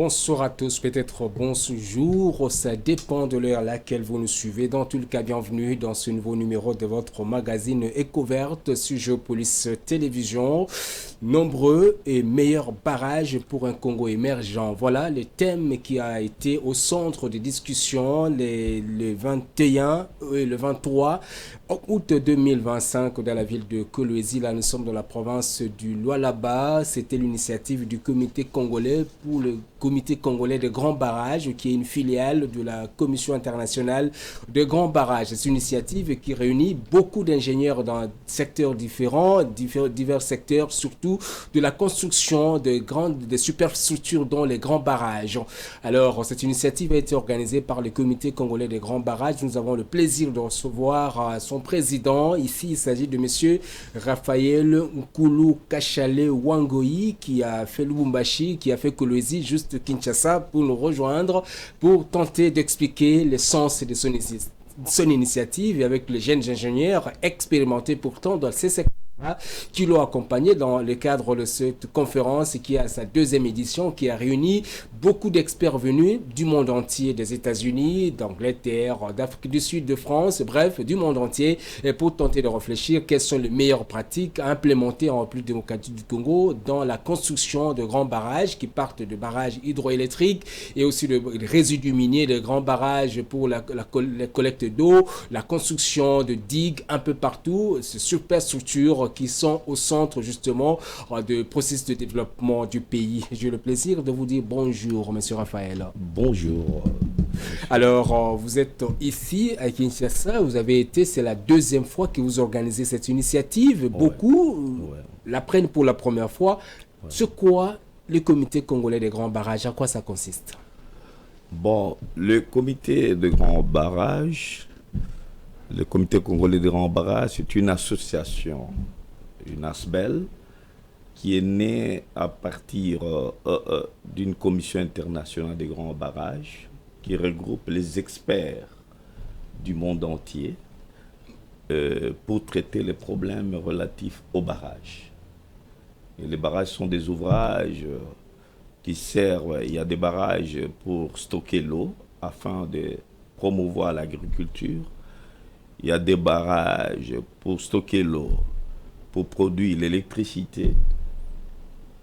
bonsoir à tous, peut-être bonjour, ça dépend de l'heure à laquelle vous nous suivez. Dans tout le cas, bienvenue dans ce nouveau numéro de votre magazine Écoverte sur Géopolis Télévision. Nombreux et meilleurs barrages pour un Congo émergent. Voilà le thème qui a été au centre des discussions le 21 et le 23 août 2025 dans la ville de Kolwezi. Là, nous sommes dans la province du Lualaba. C'était l'initiative du comité congolais pour le comité congolais de grands barrages, qui est une filiale de la Commission internationale de grands barrages. C'est une initiative qui réunit beaucoup d'ingénieurs dans secteurs différents, divers secteurs, surtout de la construction de superstructures dont les grands barrages. Alors, cette initiative a été organisée par le comité congolais des grands barrages. Nous avons le plaisir de recevoir son président. Ici, il s'agit de monsieur Raphaël Nkulu Kachale Wangoi, qui a fait Lubumbashi, qui a fait Kolwezi, juste Kinshasa, pour nous rejoindre, pour tenter d'expliquer le sens de son initiative, et avec les jeunes ingénieurs expérimentés pourtant dans ces secteurs qui l'ont accompagné dans le cadre de cette conférence qui a sa deuxième édition, qui a réuni beaucoup d'experts venus du monde entier, des États-Unis, d'Angleterre, d'Afrique du Sud, de France, bref, du monde entier, et pour tenter de réfléchir quelles sont les meilleures pratiques à implémenter en République démocratique du Congo dans la construction de grands barrages qui partent de barrages hydroélectriques et aussi de résidus miniers, de grands barrages pour la collecte d'eau, la construction de digues un peu partout, ces superstructures qui sont au centre justement de processus de développement du pays. J'ai le plaisir de vous dire bonjour, monsieur Raphaël. Bonjour. Alors, vous êtes ici à Kinshasa, vous avez été, c'est la deuxième fois que vous organisez cette initiative. Beaucoup la prennent pour la première fois. Sur quoi le comité congolais des grands barrages, à quoi ça consiste? Bon, le comité de grands barrages, le comité congolais des grands barrages, c'est une association, une ASBEL, qui est née à partir d'une commission internationale des grands barrages, qui regroupe les experts du monde entier pour traiter les problèmes relatifs aux barrages. Et les barrages sont des ouvrages qui servent, il y a des barrages pour stocker l'eau afin de promouvoir l'agriculture. Il y a des barrages pour stocker l'eau, pour produire l'électricité.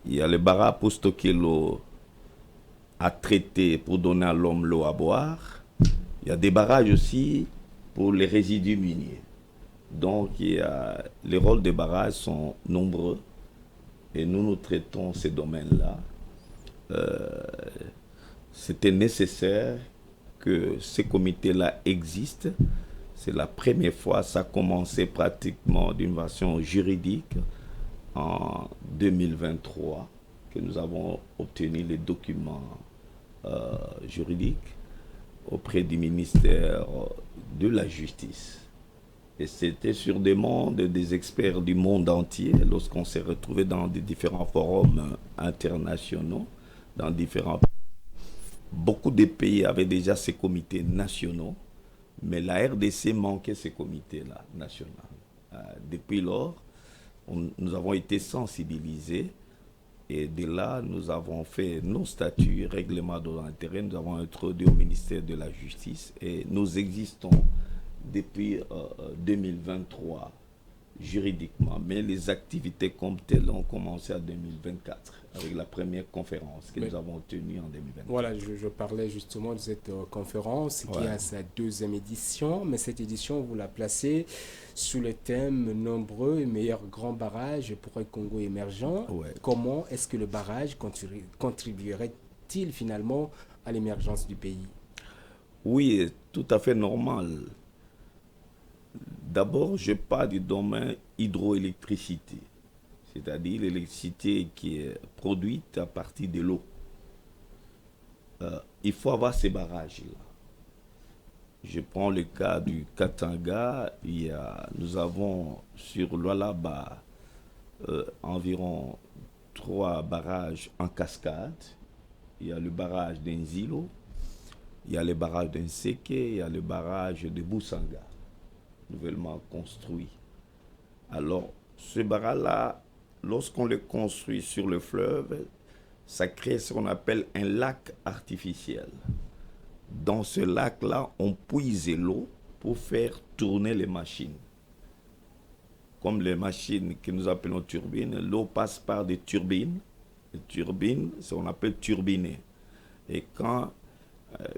Il y a les barrages pour stocker l'eau à traiter, pour donner à l'homme l'eau à boire. Il y a des barrages aussi pour les résidus miniers. Donc, les rôles des barrages sont nombreux et nous traitons ces domaines-là. C'était nécessaire que ces comités-là existent. C'est la première fois, ça a commencé pratiquement d'une version juridique en 2023 que nous avons obtenu les documents juridiques auprès du ministère de la Justice. Et c'était sur demande des experts du monde entier lorsqu'on s'est retrouvé dans des différents forums internationaux, dans différents pays. Beaucoup de pays avaient déjà ces comités nationaux. Mais la RDC manquait ces comités-là, nationaux. Depuis lors, nous avons été sensibilisés et de là, nous avons fait nos statuts, règlements d'intérêt, nous avons introduit au ministère de la Justice et nous existons depuis 2023 juridiquement. Mais les activités comme telles ont commencé en 2024 avec la première conférence que nous avons tenue en 2024. Voilà, je parlais justement de cette conférence qui a sa deuxième édition, mais cette édition, vous la placez sous le thème « Nombreux et meilleurs grands barrages pour un Congo émergent ». Comment est-ce que le barrage contribuerait-il finalement à l'émergence du pays? Oui, tout à fait normal. D'abord, je parle du domaine hydroélectricité, c'est-à-dire l'électricité qui est produite à partir de l'eau. Il faut avoir ces barrages-là. Je prends le cas du Katanga. Nous avons sur Lualaba environ 3 barrages en cascade. Il y a le barrage d'Enzilo, il y a le barrage d'Enseke, il y a le barrage de Boussanga, nouvellement construit. Alors, ce barrage-là, lorsqu'on le construit sur le fleuve, ça crée ce qu'on appelle un lac artificiel. Dans ce lac-là, on puise l'eau pour faire tourner les machines. Comme les machines que nous appelons turbines, l'eau passe par des turbines. Les turbines, c'est ce qu'on appelle turbiner. Et quand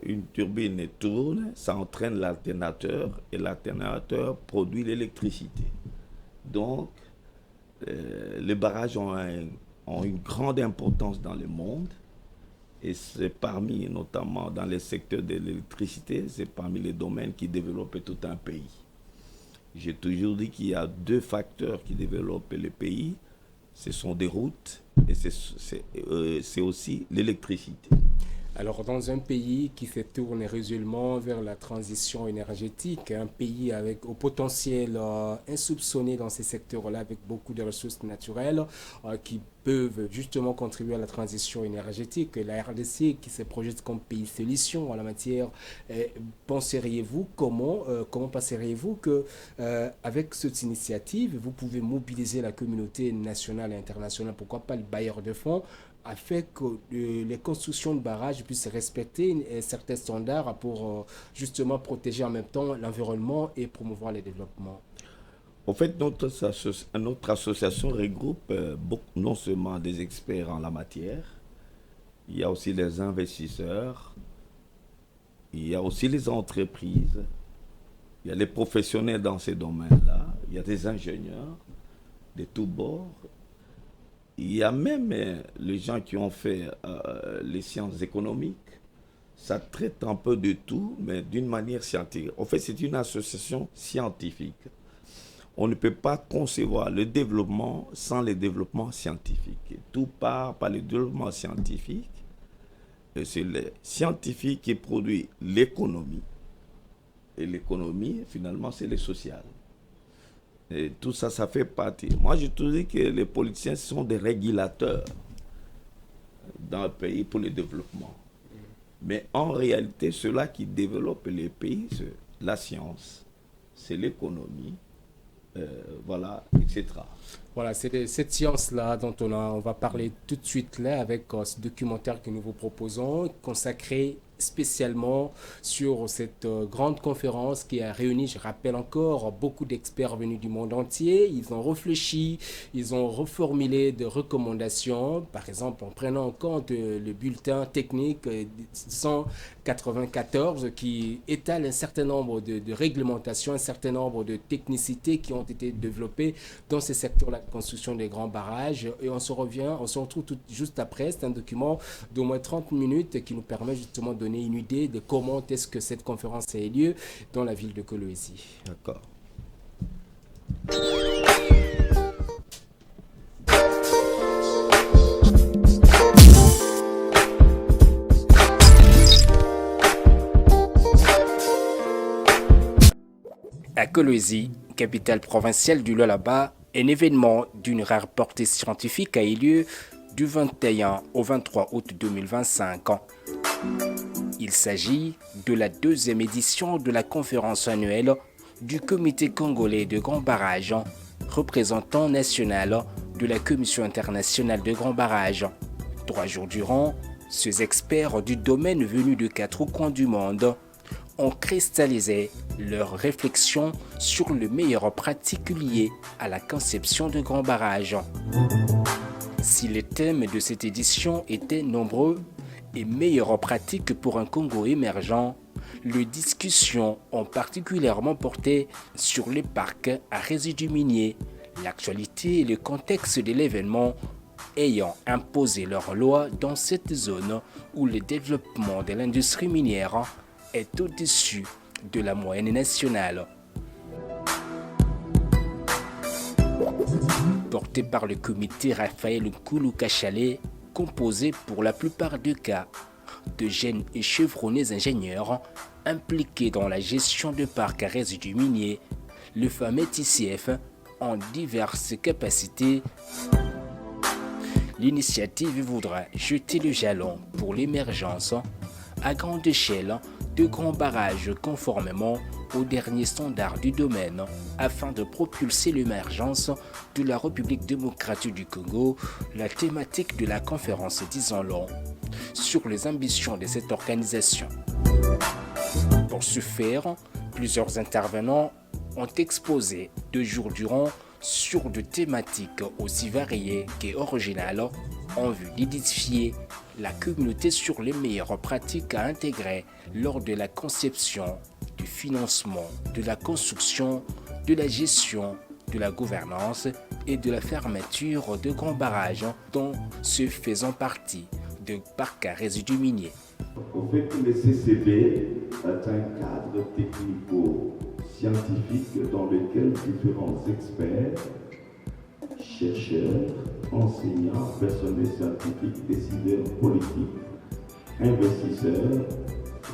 une turbine tourne, ça entraîne l'alternateur et l'alternateur produit l'électricité. Donc, les barrages ont une grande importance dans le monde et c'est parmi, notamment dans les secteurs de l'électricité, c'est parmi les domaines qui développent tout un pays. J'ai toujours dit qu'il y a 2 facteurs qui développent le pays, ce sont des routes et c'est aussi l'électricité. Alors, dans un pays qui se tourne résolument vers la transition énergétique, un pays au potentiel insoupçonné dans ces secteurs-là, avec beaucoup de ressources naturelles qui peuvent justement contribuer à la transition énergétique, la RDC qui se projette comme pays solution en la matière, penseriez-vous, comment penseriez-vous que avec cette initiative, vous pouvez mobiliser la communauté nationale et internationale, pourquoi pas le bailleur de fonds, afin que les constructions de barrages puissent respecter certains standards pour justement protéger en même temps l'environnement et promouvoir le développement? En fait, notre association regroupe non seulement des experts en la matière, il y a aussi les investisseurs, il y a aussi les entreprises, il y a les professionnels dans ces domaines-là, il y a des ingénieurs de tous bords. Il y a même les gens qui ont fait les sciences économiques. Ça traite un peu de tout, mais d'une manière scientifique. En fait, c'est une association scientifique. On ne peut pas concevoir le développement sans le développement scientifique. Et tout part par le développement scientifique. Et c'est le scientifique qui produit l'économie. Et l'économie, finalement, c'est le social. Et tout ça, ça fait partie. Moi, je te dis que les politiciens sont des régulateurs dans le pays pour le développement. Mais en réalité, ceux-là qui développent les pays, c'est la science, c'est l'économie, voilà, etc. Voilà, c'est cette science-là dont on va parler tout de suite là avec ce documentaire que nous vous proposons, consacré spécialement sur cette grande conférence qui a réuni, je rappelle encore, beaucoup d'experts venus du monde entier. Ils ont réfléchi, ils ont reformulé des recommandations, par exemple en prenant en compte le bulletin technique 194 qui étale un certain nombre de réglementations, un certain nombre de technicités qui ont été développées dans ces secteurs-là de construction des grands barrages. Et on se retrouve juste après. C'est un document d'au moins 30 minutes qui nous permet justement de donner une idée de comment est-ce que cette conférence a eu lieu dans la ville de Kolwezi. D'accord. À Kolwezi, capitale provinciale du Lualaba, un événement d'une rare portée scientifique a eu lieu du 21 au 23 août 2025. Il s'agit de la 2e édition de la conférence annuelle du Comité congolais de grands barrages, représentant national de la Commission internationale de grands barrages. 3 jours durant, ces experts du domaine venus de 4 coins du monde ont cristallisé leurs réflexions sur le meilleur pratique lié à la conception de grands barrages. Si les thèmes de cette édition étaient nombreux et meilleures pratiques pour un Congo émergent, les discussions ont particulièrement porté sur les parcs à résidus miniers, l'actualité et le contexte de l'événement ayant imposé leur loi dans cette zone où le développement de l'industrie minière est au-dessus de la moyenne nationale. Porté par le comité Raphaël Nkulu-Kachale, composé pour la plupart des cas de jeunes et chevronnés ingénieurs impliqués dans la gestion de parcs à résidus miniers, le fameux TCF en diverses capacités. L'initiative voudra jeter le jalon pour l'émergence à grande échelle de grands barrages conformément aux derniers standards du domaine afin de propulser l'émergence de la République démocratique du Congo, la thématique de la conférence disant long sur les ambitions de cette organisation. Pour ce faire, plusieurs intervenants ont exposé 2 jours durant sur des thématiques aussi variées qu'originales en vue d'édifier la communauté sur les meilleures pratiques à intégrer lors de la conception, du financement, de la construction, de la gestion, de la gouvernance et de la fermeture de grands barrages dont ceux faisant partie de parcs à résidus miniers. Au fait que le CCB est un cadre technico-scientifique dans lequel différents experts, chercheurs, enseignants, personnels scientifiques, décideurs politiques, investisseurs,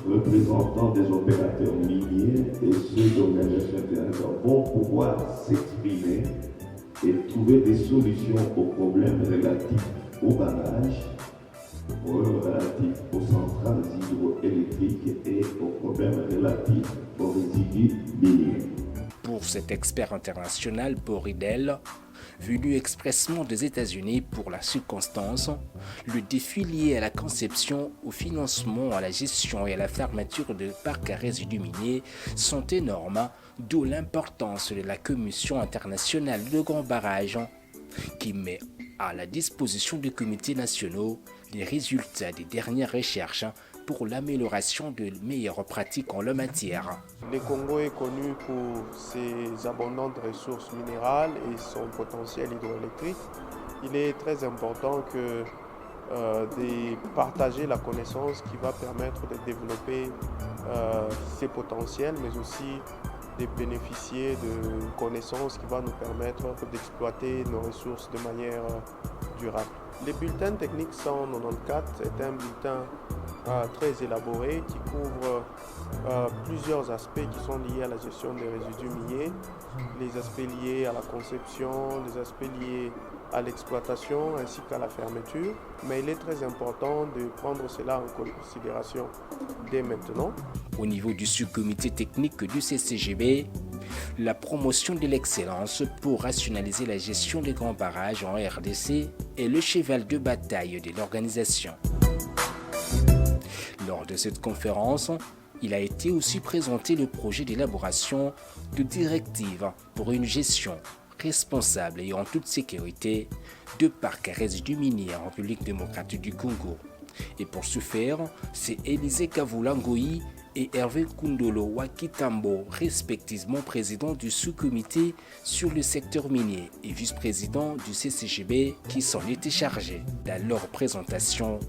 représentants des opérateurs miniers et ceux d'organisations internationales vont pouvoir s'exprimer et trouver des solutions aux problèmes relatifs aux barrages, relatifs aux centrales hydroélectriques et aux problèmes relatifs aux résidus miniers. Pour cet expert international, Boridel, venu expressément des États-Unis pour la circonstance, le défi lié à la conception, au financement, à la gestion et à la fermeture de parcs à résidus miniers sont énormes, d'où l'importance de la Commission internationale de grands barrages qui met à la disposition des comités nationaux les résultats des dernières recherches pour l'amélioration de meilleures pratiques en la matière. Le Congo est connu pour ses abondantes ressources minérales et son potentiel hydroélectrique. Il est très important de partager la connaissance qui va permettre de développer ces potentiels, mais aussi de bénéficier de connaissances qui vont nous permettre d'exploiter nos ressources de manière durable. Le bulletin technique 194 est un bulletin très élaboré qui couvre plusieurs aspects qui sont liés à la gestion des résidus miniers, les aspects liés à la conception, les aspects liés à l'exploitation ainsi qu'à la fermeture. Mais il est très important de prendre cela en considération dès maintenant. Au niveau du sous-comité technique du CCGB, la promotion de l'excellence pour rationaliser la gestion des grands barrages en RDC est le cheval de bataille de l'organisation. Lors de cette conférence, il a été aussi présenté le projet d'élaboration de directives pour une gestion responsable et en toute sécurité de parcs à résidus miniers en République démocratique du Congo. Et pour ce faire, c'est Élisée Kavula-Ngoyi et Hervé Kundolo Wakitambo, respectivement président du sous-comité sur le secteur minier et vice-président du CCGB, qui s'en étaient chargés. Dans leur présentation,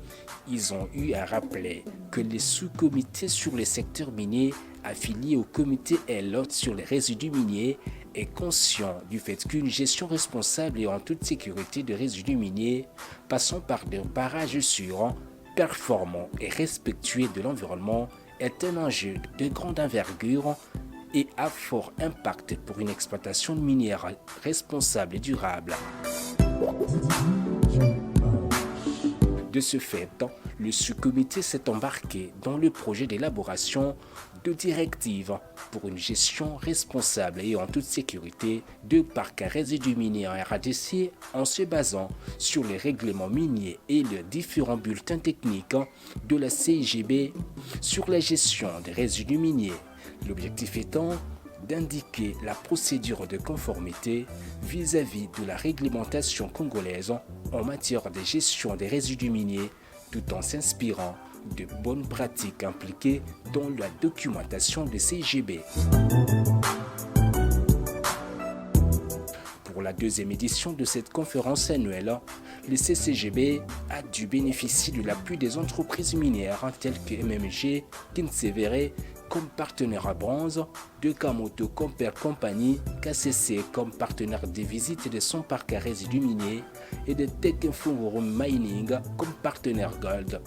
ils ont eu à rappeler que les sous-comités sur le secteur minier affiliés au comité L sur les résidus miniers est conscient du fait qu'une gestion responsable et en toute sécurité de résidus miniers passant par des barrages sûrs, performants et respectueux de l'environnement est un enjeu de grande envergure et à fort impact pour une exploitation minière responsable et durable. De ce fait, le sous-comité s'est embarqué dans le projet d'élaboration de directives pour une gestion responsable et en toute sécurité de parcs à résidus miniers en RDC en se basant sur les règlements miniers et les différents bulletins techniques de la CIGB sur la gestion des résidus miniers. L'objectif étant d'indiquer la procédure de conformité vis-à-vis de la réglementation congolaise en matière de gestion des résidus miniers tout en s'inspirant de bonnes pratiques impliquées dans la documentation des CIGB. Pour la deuxième édition de cette conférence annuelle, le CCGB a dû bénéficier de l'appui des entreprises minières telles que MMG, Kinsevere comme partenaire à bronze, de Kamoto Comper Company, KCC comme partenaire des visites de son parc à résidus miniers et de Tech Forum Mining comme partenaire Gold.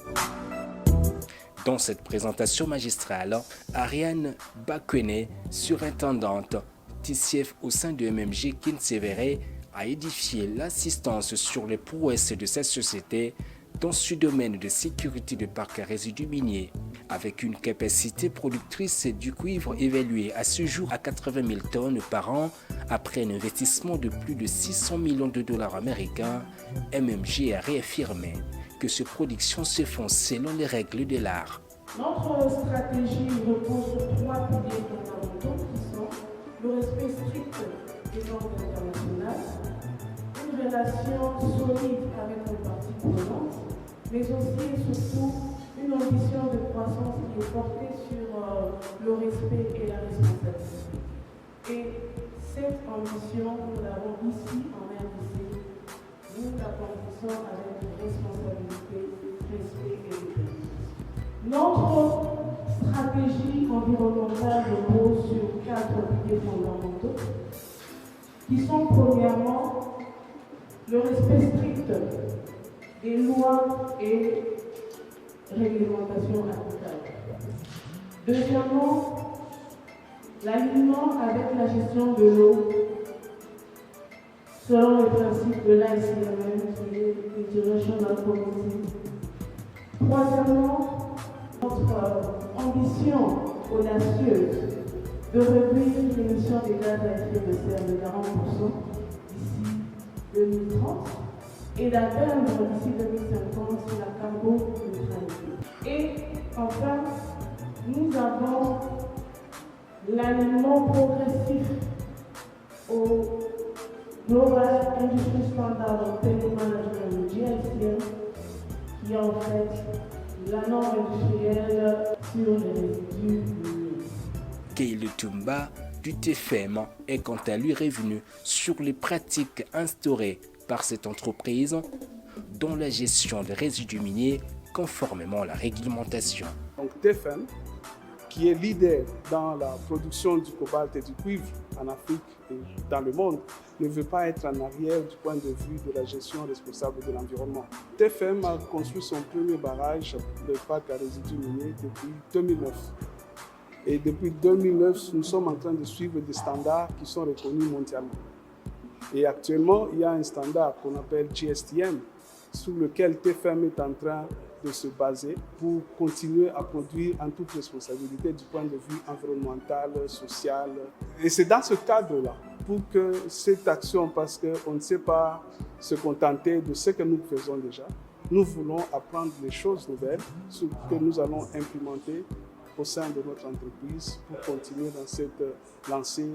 Dans cette présentation magistrale, Ariane Bakwene, surintendante TCF au sein de MMG Kinsevere, a édifié l'assistance sur les prouesses de cette société dans ce domaine de sécurité de parcs à résidus miniers, avec une capacité productrice du cuivre évaluée à ce jour à 80 000 tonnes par an, après un investissement de plus de 600 millions de dollars américains. MMG a réaffirmé que ces productions se font selon les règles de l'art. Notre stratégie repose sur 3 piliers fondamentaux qui sont le respect strict des normes internationales, une relation solide avec les parties prenantes, mais aussi et surtout une ambition de croissance qui est portée sur le respect et la responsabilité. Et cette ambition, nous l'avons ici en RDC, nous l'accomplissons avec responsabilité, respect et équité. Notre stratégie environnementale repose sur 4 piliers fondamentaux qui sont premièrement le respect strict des lois et réglementations applicables. Deuxièmement, l'alignement avec la gestion de l'eau selon les principes de l'ICMM qui est International Community. Troisièmement, notre ambition audacieuse de réduire l'émission des gaz à effet de serre de 40% d'ici 2030 et d'atteindre d'ici 2050 la carboneutralité. Et enfin, nous avons l'alignement progressif au Global Industry Standard of Telemanagement, GICM, qui est en fait la norme industrielle sur les résidus miniers. Keïle Tumba du TFM est quant à lui revenu sur les pratiques instaurées par cette entreprise dans la gestion des résidus miniers conformément à la réglementation. Donc TFM, qui est leader dans la production du cobalt et du cuivre en Afrique et dans le monde, ne veut pas être en arrière du point de vue de la gestion responsable de l'environnement. TFM a construit son premier barrage, le parc à résidus miniers, depuis 2009. Et depuis 2009, nous sommes en train de suivre des standards qui sont reconnus mondialement. Et actuellement, il y a un standard qu'on appelle GSTM, sur lequel TFM est en train de se baser pour continuer à produire en toute responsabilité du point de vue environnemental, social. Et c'est dans ce cadre-là, pour que cette action, parce qu'on ne sait pas se contenter de ce que nous faisons déjà, nous voulons apprendre des choses nouvelles, ce que nous allons implémenter au sein de notre entreprise pour continuer dans cette lancée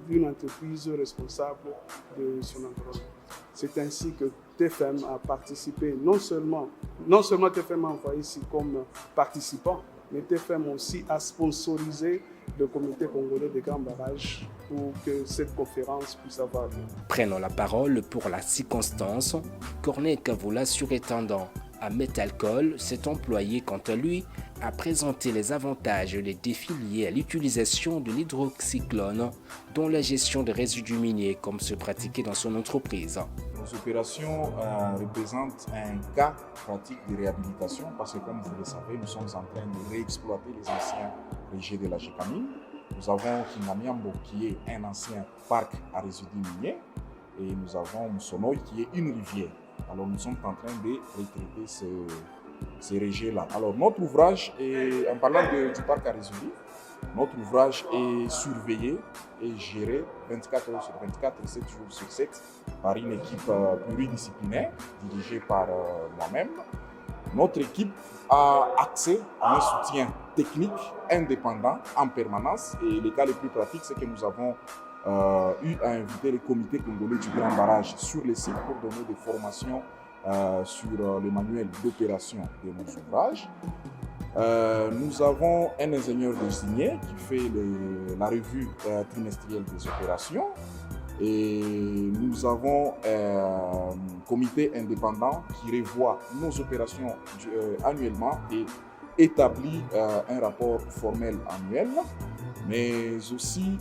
d'une entreprise responsable de son environnement. C'est ainsi que TFM a participé, non seulement TFM a envoyé ici comme participant, mais TFM aussi a sponsorisé le comité congolais des grands barrages pour que cette conférence puisse avoir lieu. Prenant la parole pour la circonstance, Corneille Kavoula, surintendant à Metalcol, s'est employé quant à lui à présenter les avantages et les défis liés à l'utilisation de l'hydroxyclone dans la gestion des résidus miniers comme se pratiquait dans son entreprise. Nos opérations représentent un cas pratique de réhabilitation parce que, comme vous le savez, nous sommes en train de réexploiter les anciens rejets de la GECAMINE. Nous avons Kinamiambo qui est un ancien parc à résidus miniers et nous avons Msonoï qui est une rivière. Alors nous sommes en train de retraiter ces rejets-là. Alors notre ouvrage, en parlant du parc à résidus, notre ouvrage est surveillé et géré 24 heures sur 24 et 7 jours sur 7 par une équipe pluridisciplinaire dirigée par moi-même. Notre équipe a accès à un soutien technique indépendant en permanence et le cas le plus pratique, c'est que nous avons eu à inviter le comité congolais du grand barrage sur les sites pour donner des formations sur le manuel d'opération de nos ouvrages. Nous avons un ingénieur désigné qui fait la revue trimestrielle des opérations et nous avons un comité indépendant qui revoit nos opérations annuellement et établit un rapport formel annuel, mais aussi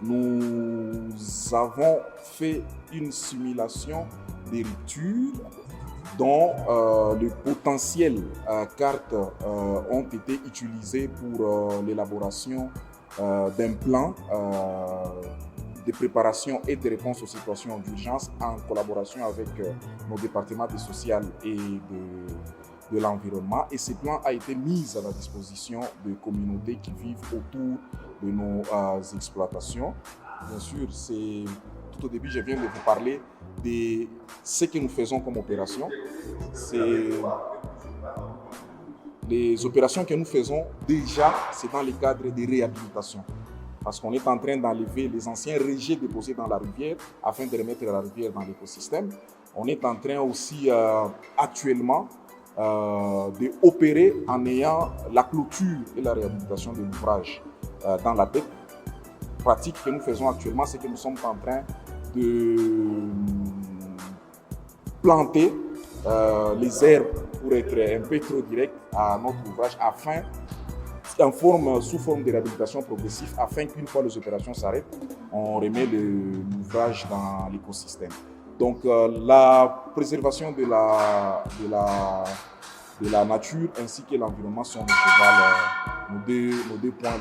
nous avons fait une simulation des ruptures dont les potentielles cartes ont été utilisées pour l'élaboration d'un plan de préparation et de réponse aux situations d'urgence en collaboration avec nos départements des sociales et de l'environnement. Et ce plan a été mis à la disposition de communautés qui vivent autour de nos exploitations. Bien sûr, tout au début, je viens de vous parler de ce que nous faisons comme opération. C'est les opérations que nous faisons déjà, c'est dans le cadre de réhabilitation. Parce qu'on est en train d'enlever les anciens rejets déposés dans la rivière afin de remettre la rivière dans l'écosystème. On est en train aussi actuellement d'opérer en ayant la clôture et la réhabilitation de l'ouvrage dans la tête. Pratique que nous faisons actuellement, c'est que nous sommes en train de planter les herbes pour être un peu trop direct à notre ouvrage afin, sous forme de réhabilitation progressive, afin qu'une fois les opérations s'arrêtent, on remet l'ouvrage dans l'écosystème. Donc la préservation de la nature ainsi que l'environnement sont nos cheval, nos deux points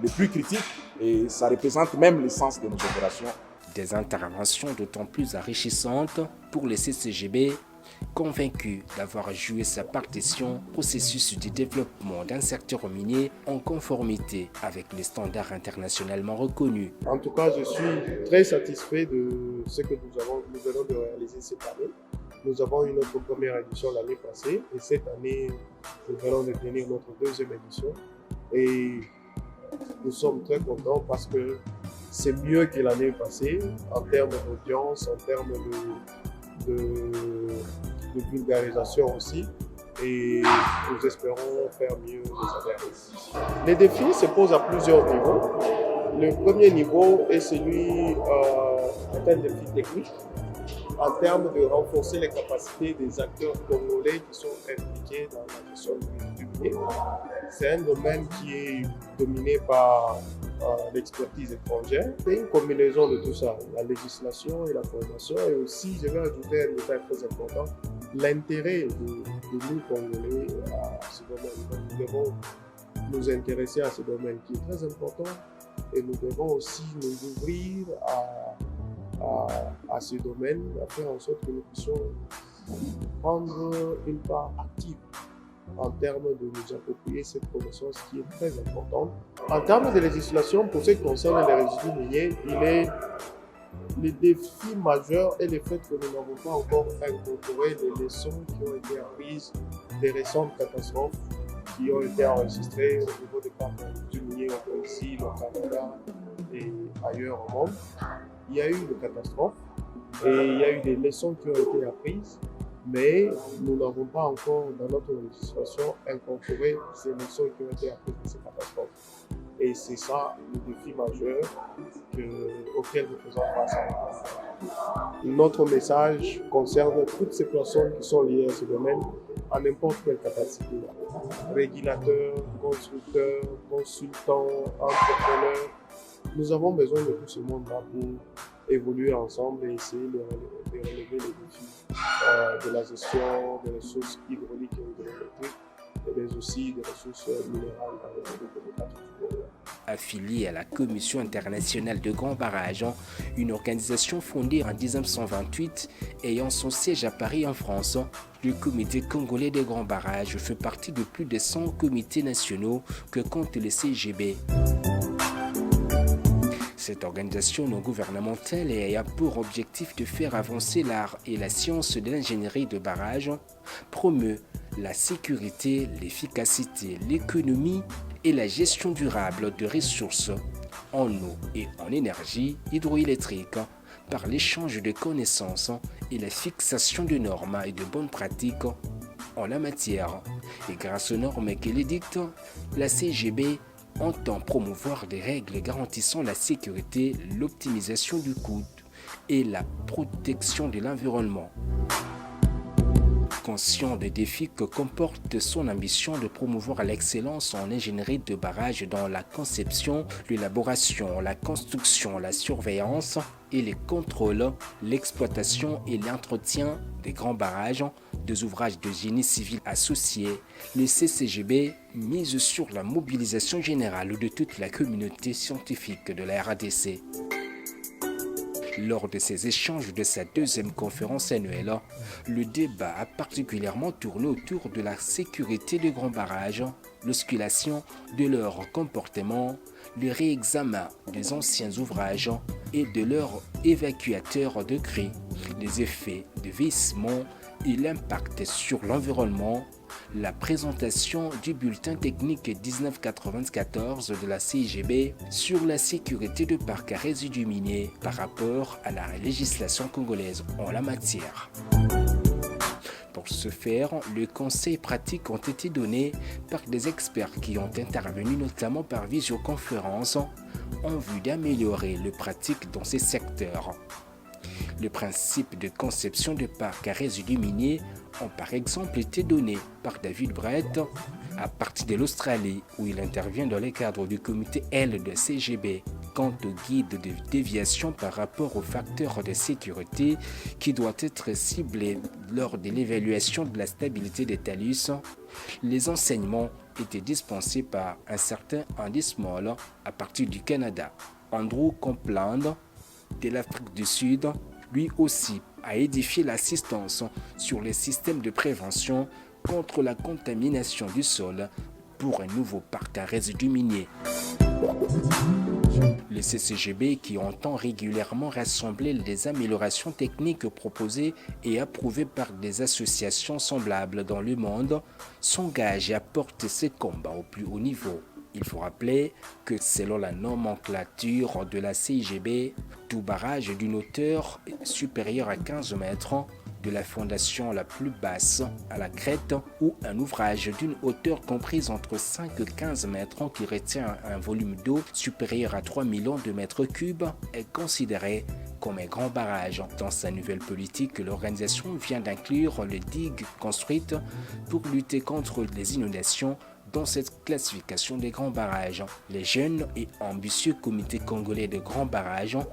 les plus critiques, et ça représente même l'essence de nos opérations. Des interventions d'autant plus enrichissantes pour les CCGB, convaincus d'avoir joué sa partition au processus de développement d'un secteur minier en conformité avec les standards internationalement reconnus. En tout cas, je suis très satisfait de ce que nous venons de réaliser cette année. Nous avons eu notre première édition l'année passée et cette année, nous venons de tenir notre deuxième édition. Et nous sommes très contents parce que c'est mieux que l'année passée en termes d'audience, en termes de vulgarisation aussi. Et nous espérons faire mieux les années. Les défis se posent à plusieurs niveaux. Le premier niveau est celui d'un défi technique en termes de renforcer les capacités des acteurs congolais qui sont impliqués dans la gestion du minier. C'est un domaine qui est dominé par l'expertise étrangère. C'est une combinaison de tout ça, la législation et la formation, et aussi, je vais ajouter un détail très important, l'intérêt de nous Congolais à ce domaine. Donc, nous devons nous intéresser à ce domaine qui est très important et nous devons aussi nous ouvrir à ce domaine, à faire en sorte que nous puissions prendre une part active en termes de nous approprier cette connaissance qui est très importante. En termes de législation, pour ce qui concerne les résidus miniers, le défi majeur est le fait que nous n'avons pas encore incorporé les leçons qui ont été apprises des récentes catastrophes qui ont été enregistrées au niveau des parcs du minier ici, au Canada et ailleurs au monde. Il y a eu des catastrophes et il y a eu des leçons qui ont été apprises, mais nous n'avons pas encore dans notre législation incorporé ces leçons qui ont été apprises de ces catastrophes. Et c'est ça le défi majeur auquel nous faisons face à nous. Notre message concerne toutes ces personnes qui sont liées à ce domaine à n'importe quelle capacité. Régulateurs, constructeurs, consultants, entrepreneurs. Nous avons besoin de tout ce monde-là pour évoluer ensemble et essayer de relever les défis de la gestion des ressources hydrauliques et hydroélectriques, mais aussi des ressources minérales dans les pays démocratiques. Affilié à la Commission internationale de grands barrages, une organisation fondée en 1928 ayant son siège à Paris en France, le Comité congolais des grands barrages fait partie de plus de 100 comités nationaux que compte le CGB. Cette organisation non gouvernementale a pour objectif de faire avancer l'art et la science de l'ingénierie de barrage, promeut la sécurité, l'efficacité, l'économie et la gestion durable de ressources en eau et en énergie hydroélectrique par l'échange de connaissances et la fixation de normes et de bonnes pratiques en la matière. Et grâce aux normes qu'elle édicte, la CGB entend promouvoir des règles garantissant la sécurité, l'optimisation du coût et la protection de l'environnement. Conscient des défis que comporte son ambition de promouvoir l'excellence en ingénierie de barrage dans la conception, l'élaboration, la construction, la surveillance et les contrôles, l'exploitation et l'entretien des grands barrages, des ouvrages de génie civil associés, le CCGB mise sur la mobilisation générale de toute la communauté scientifique de la RDC. Lors de ces échanges de sa deuxième conférence annuelle, le débat a particulièrement tourné autour de la sécurité des grands barrages, l'ausculation de leur comportement, le réexamen des anciens ouvrages et de leurs évacuateurs de cris, les effets de vieillissement et l'impact sur l'environnement, la présentation du bulletin technique 1994 de la CIGB sur la sécurité de parcs à résidus miniers par rapport à la législation congolaise en la matière. Pour ce faire, les conseils pratiques ont été donnés par des experts qui ont intervenu notamment par visioconférence en vue d'améliorer les pratiques dans ces secteurs. Le principe de conception de parcs à résidus miniers ont par exemple été donnés par David Brett à partir de l'Australie où il intervient dans le cadre du comité L de CGB quant au guide de déviation par rapport aux facteurs de sécurité qui doit être ciblé lors de l'évaluation de la stabilité des talus. Les enseignements étaient dispensés par un certain Andy Small à partir du Canada. Andrew Copeland de l'Afrique du Sud, lui aussi, a édifié l'assistance sur les systèmes de prévention contre la contamination du sol pour un nouveau parc à résidus miniers. Le CCGB, qui entend régulièrement rassembler les améliorations techniques proposées et approuvées par des associations semblables dans le monde, s'engage à porter ses combats au plus haut niveau. Il faut rappeler que selon la nomenclature de la CIGB, tout barrage d'une hauteur supérieure à 15 mètres, de la fondation la plus basse à la crête, ou un ouvrage d'une hauteur comprise entre 5 et 15 mètres qui retient un volume d'eau supérieur à 3 millions de mètres cubes est considéré comme un grand barrage. Dans sa nouvelle politique, l'organisation vient d'inclure les digues construites pour lutter contre les inondations dans cette classification des grands barrages. Les jeunes et ambitieux comités congolais de grands barrages ont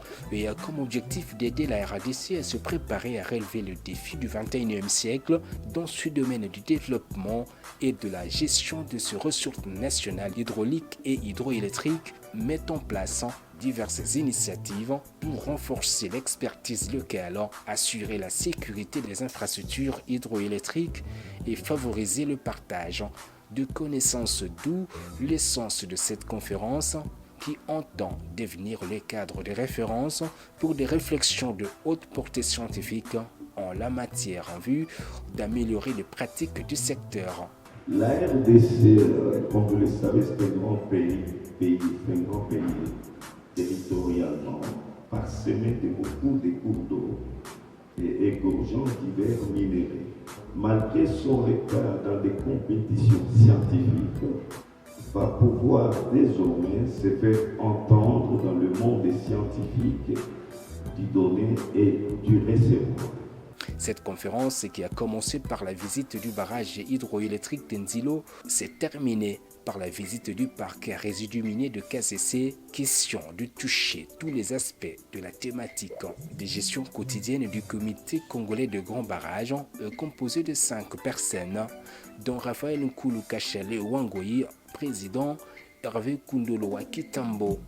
comme objectif d'aider la RDC à se préparer à relever le défi du 21e siècle dans ce domaine du développement et de la gestion de ces ressources nationales hydrauliques et hydroélectriques, met en place diverses initiatives pour renforcer l'expertise locale, assurer la sécurité des infrastructures hydroélectriques et favoriser le partage de connaissances, d'où l'essence de cette conférence qui entend devenir le cadre de référence pour des réflexions de haute portée scientifique en la matière en vue d'améliorer les pratiques du secteur. La RDC, comme vous le savez, c'est un grand pays territorialement parsemé de beaucoup de cours d'eau et égorgeant divers minéraux. Malgré son retard dans des compétitions scientifiques, va pouvoir désormais se faire entendre dans le monde des scientifiques, du donner et du recevoir. Cette conférence, qui a commencé par la visite du barrage hydroélectrique d'Enzilo, s'est terminée par la visite du parc à résidus miniers de KCC, question de toucher tous les aspects de la thématique des gestions quotidiennes du comité congolais de grands barrages, composé de 5 personnes, dont Raphaël Nkulu Kachale Wangoyi, président, Hervé Kundolo Kitambo,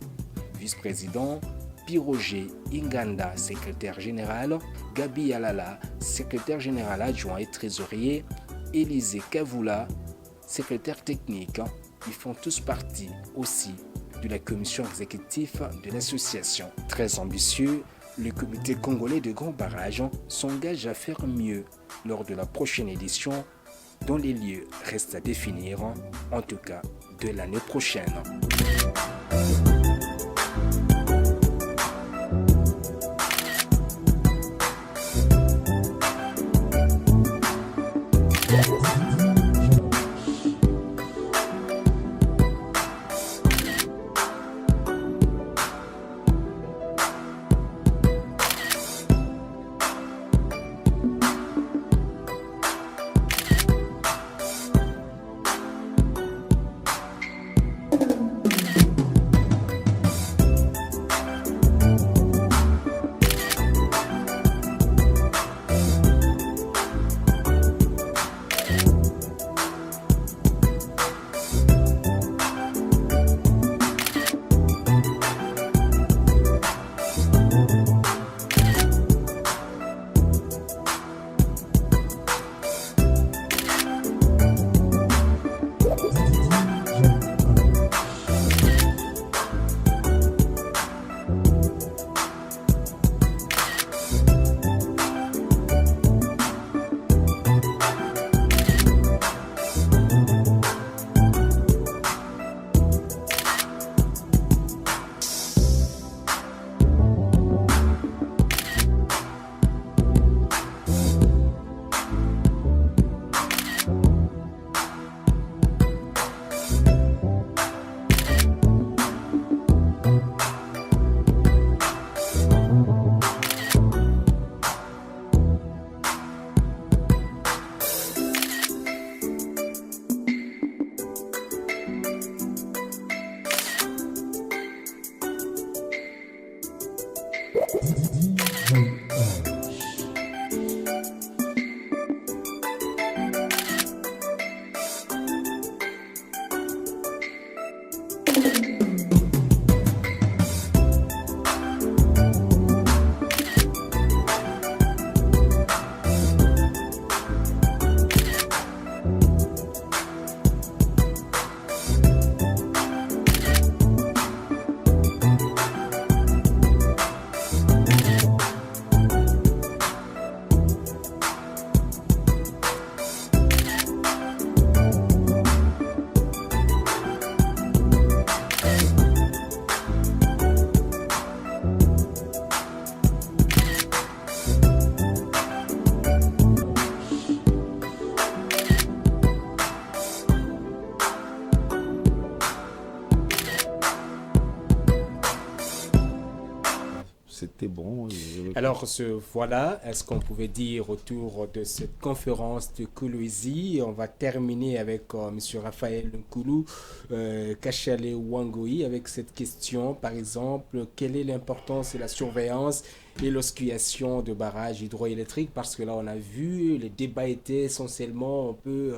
vice-président, Piroger Inganda, secrétaire général, Gabi Alala, secrétaire général adjoint et trésorier, Élisée Kavoula, secrétaire technique. Ils font tous partie aussi de la commission exécutive de l'association. Très ambitieux, le comité congolais de grands barrages s'engage à faire mieux lors de la prochaine édition, dont les lieux restent à définir, en tout cas de l'année prochaine. C'était bon. Alors, voilà, est-ce qu'on pouvait dire autour de cette conférence de Kolwezi, on va terminer avec M. Raphaël Nkoulou Kachale Wangoi avec cette question, par exemple, quelle est l'importance de la surveillance et l'osculation de barrages hydroélectriques? Parce que là, on a vu, les débats étaient essentiellement un peu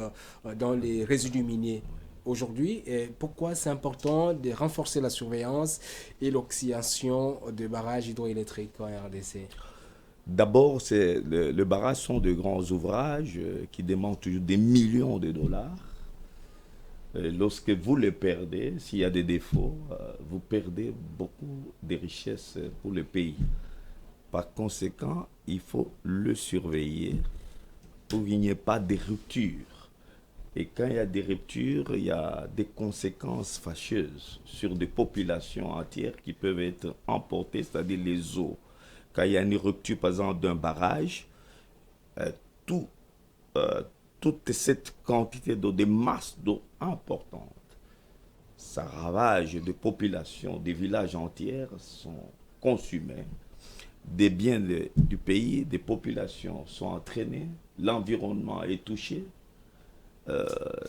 dans les résidus miniers. Aujourd'hui, pourquoi c'est important de renforcer la surveillance et l'oxydation de barrages hydroélectriques en RDC? D'abord, le barrage sont de grands ouvrages qui demandent toujours des millions de dollars. Lorsque vous les perdez, s'il y a des défauts, vous perdez beaucoup de richesses pour le pays. Par conséquent, il faut le surveiller pour qu'il n'y ait pas de rupture. Et quand il y a des ruptures, il y a des conséquences fâcheuses sur des populations entières qui peuvent être emportées, c'est-à-dire les eaux. Quand il y a une rupture, par exemple, d'un barrage, toute cette quantité d'eau, des masses d'eau importantes, ça ravage des populations, des villages entiers sont consumés. Des biens du pays, des populations sont entraînées, l'environnement est touché.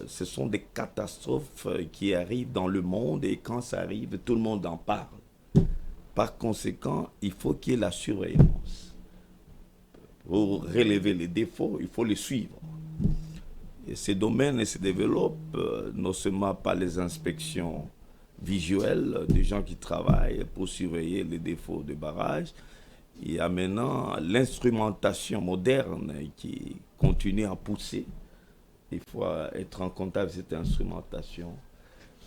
Ce sont des catastrophes qui arrivent dans le monde et quand ça arrive, tout le monde en parle. Par conséquent, il faut qu'il y ait la surveillance. Pour relever les défauts, il faut les suivre. Et ces domaines se développent non seulement par les inspections visuelles des gens qui travaillent pour surveiller les défauts des barrages, il y a maintenant l'instrumentation moderne qui continue à pousser. Il faut être en contact avec cette instrumentation.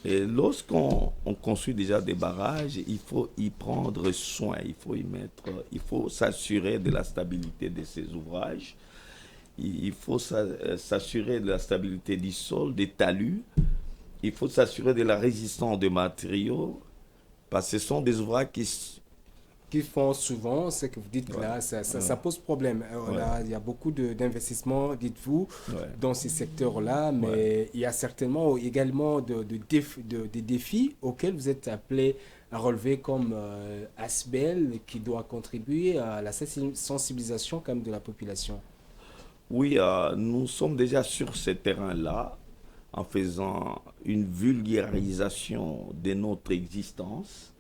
Et lorsqu'on construit déjà des barrages, il faut y prendre soin, il faut s'assurer de la stabilité de ces ouvrages, il faut s'assurer de la stabilité du sol, des talus, il faut s'assurer de la résistance des matériaux, parce que ce sont des ouvrages qui font souvent, ce que vous dites là, ça pose problème. Là, il y a beaucoup d'investissements, dites-vous, dans ces secteurs-là, mais il y a certainement également des défis auxquels vous êtes appelés à relever comme ASBEL, qui doit contribuer à la sensibilisation quand même de la population. Oui, nous sommes déjà sur ce terrain-là, en faisant une vulgarisation de notre existence,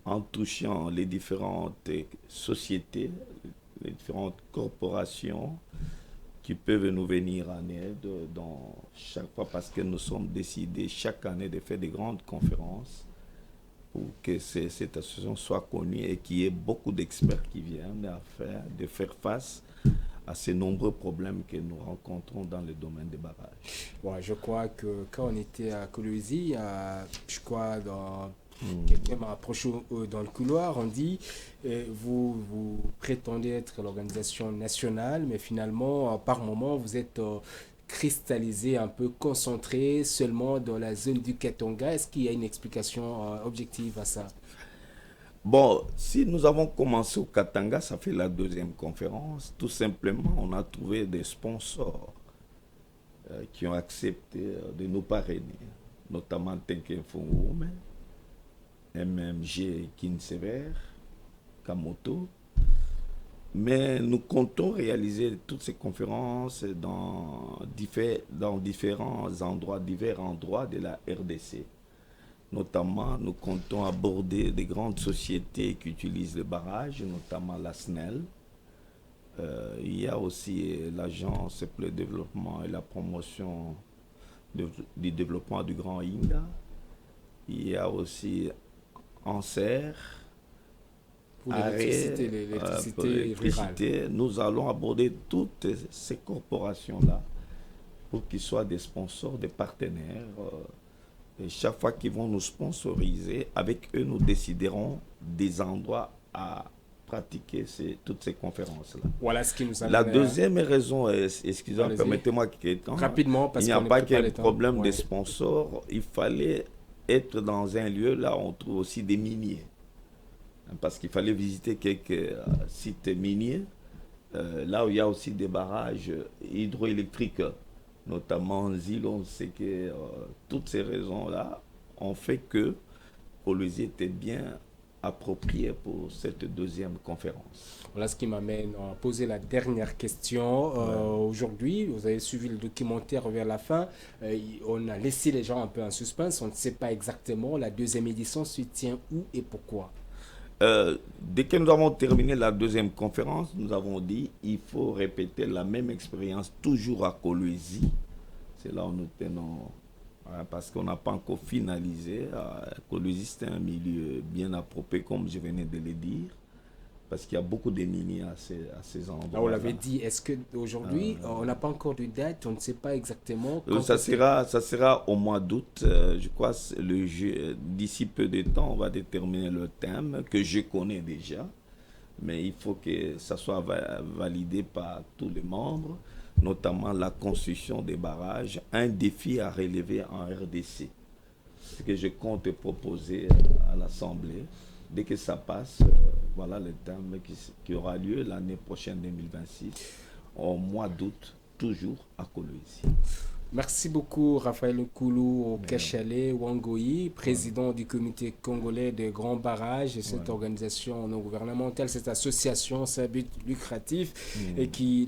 en touchant les différentes sociétés, les différentes corporations qui peuvent nous venir en aide dans chaque fois, parce que nous sommes décidés chaque année de faire des grandes conférences pour que cette association soit connue et qu'il y ait beaucoup d'experts qui viennent de faire face à ces nombreux problèmes que nous rencontrons dans le domaine des barrages. Ouais, je crois que quand on était à Kolwezi, je crois quelqu'un m'a approché dans le couloir, on dit vous prétendez être l'organisation nationale, mais finalement, par moment, vous êtes cristallisé, un peu concentré seulement dans la zone du Katanga. Est-ce qu'il y a une explication objective à ça? Bon, si nous avons commencé au Katanga, ça fait la deuxième conférence. Tout simplement, on a trouvé des sponsors qui ont accepté de nous parrainer, notamment Tenke Mfungoume, MMG Kinsever, Kamoto. Mais nous comptons réaliser toutes ces conférences dans divers endroits de la RDC. Notamment, nous comptons aborder des grandes sociétés qui utilisent le barrage, notamment la SNEL. Il y a aussi l'Agence pour le développement et la promotion du développement du Grand Inga. Il y a aussi ANSER. Pour l'électricité. Nous allons aborder toutes ces corporations-là pour qu'ils soient des sponsors, des partenaires. Et chaque fois qu'ils vont nous sponsoriser, avec eux, nous déciderons des endroits à pratiquer toutes ces conférences-là. Voilà ce qui nous a La deuxième raison, excusez-moi, permettez-moi rapidement, parce il n'y a pas qu'un problème de sponsors. Il fallait être dans un lieu, là on trouve aussi des miniers. Parce qu'il fallait visiter quelques sites miniers, là où il y a aussi des barrages hydroélectriques, notamment Zil. On sait que toutes ces raisons-là ont fait que Kolwezi était bien approprié pour cette deuxième conférence. Voilà ce qui m'amène à poser la dernière question. Aujourd'hui, vous avez suivi le documentaire vers la fin. On a laissé les gens un peu en suspense. On ne sait pas exactement la deuxième édition se tient où et pourquoi. Dès que nous avons terminé la deuxième conférence, nous avons dit il faut répéter la même expérience toujours à Kolwezi. C'est là où nous tenons, parce qu'on n'a pas encore finalisé. Kolwezi, c'est un milieu bien approprié, comme je venais de le dire, parce qu'il y a beaucoup de miniers à ces endroits. On l'avait dit, est-ce qu'aujourd'hui, on n'a pas encore de date, on ne sait pas exactement quand ça sera au mois d'août. Je crois d'ici peu de temps, on va déterminer le thème que je connais déjà, mais il faut que ça soit validé par tous les membres, notamment la construction des barrages, un défi à relever en RDC. Ce que je compte proposer à l'Assemblée. Dès que ça passe, voilà le thème qui aura lieu l'année prochaine 2026, au mois d'août, toujours à Kolwezi. Merci beaucoup Raphaël Nkoulou Kachale Wangoyi, président du comité congolais des grands barrages, et cette organisation non gouvernementale, cette association sans but lucratif et qui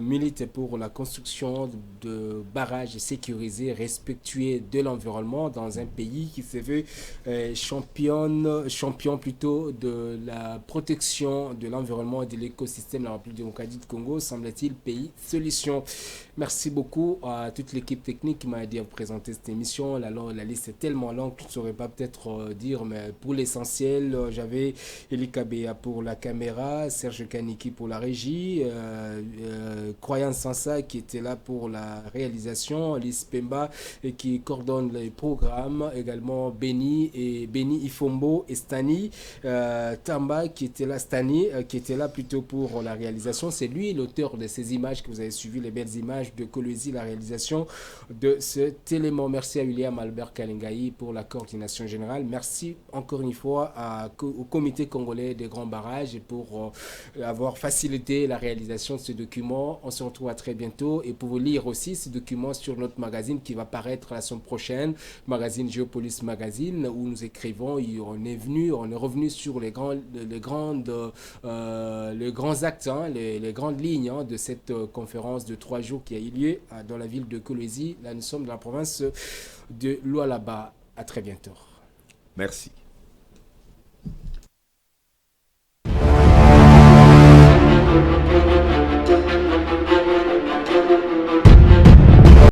milite pour la construction de barrages sécurisés, respectueux de l'environnement dans un pays qui se veut champion plutôt de la protection de l'environnement et de l'écosystème de la République démocratique du Congo, semble-t-il, pays solution. Merci beaucoup à toute l'équipe technique qui m'a aidé à vous présenter cette émission. La liste est tellement longue que je ne saurais pas peut-être dire, mais pour l'essentiel, j'avais Eli Kabea pour la caméra, Serge Kaniki pour la régie, Croyance Sansa qui était là pour la réalisation, Alice Pemba et qui coordonne les programmes, également Beni Ifombo et Stani Tamba qui était là, qui était là plutôt pour la réalisation. C'est lui l'auteur de ces images que vous avez suivies, les belles images de Kolwezi, la réalisation de cet élément. Merci à William Albert Kalengaï pour la coordination générale. Merci encore une fois au comité congolais des grands barrages et pour avoir facilité la réalisation de ce document. On se retrouve à très bientôt et pour vous lire aussi ce document sur notre magazine qui va paraître la semaine prochaine, magazine Géopolis Magazine, où nous écrivons, on est revenu sur les grands actes, les grandes lignes de cette conférence de 3 jours qui a eu lieu dans la ville de Kolwezi. Là, nous sommes dans la province de Lualaba. À très bientôt. Merci.